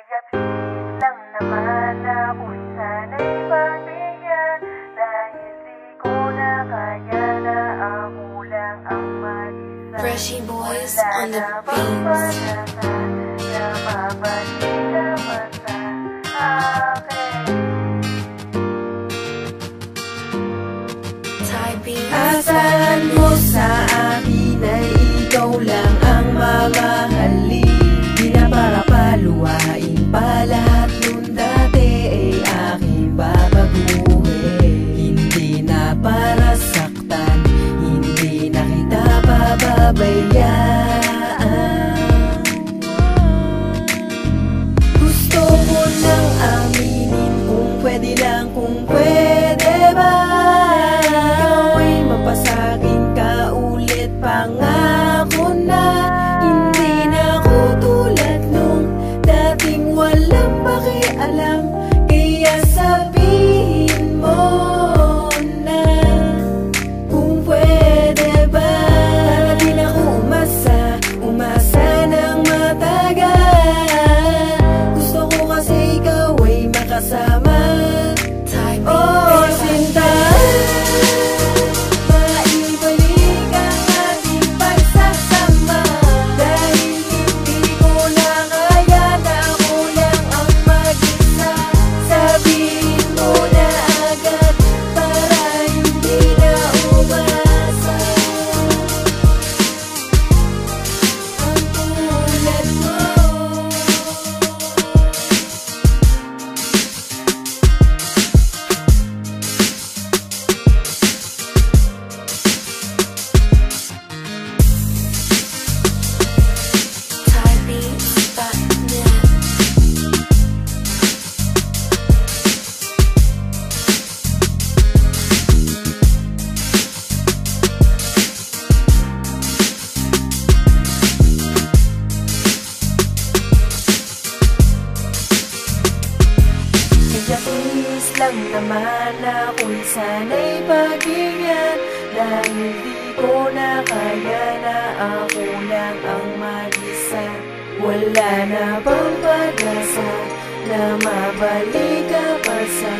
Kaya please lang naman ako'y sana'y pagbigyan, dahil di ko na kaya na ako lang ang mag-isa. Freshie Boys on the Wala na beats. bang pag-asa na mabalik ka pa sa akin? Asahan mo sa akin ay ikaw lang ang mamahalin. Di na para paluwain pa lahat nung dati ay aking babaguhin. Hindi na para saktan, hindi na kita pababayaan. Gusto ko nang aminin kung pwede lang, kung pwede ba mapasagin ka ulit, pangako na hindi na ako tulad nung dating walang pakialam. Kaya sabihin mo na kung pwede ba, para di na ako umasa ng matagal. Gusto ko kasi ikaw ay makasama. Oh, sinta, please lang naman ako'y sana'y pagbigyan, dahil di ko na kaya na ako lang ang mag-isa. Wala na bang pag-asa na mabalik ka pa sa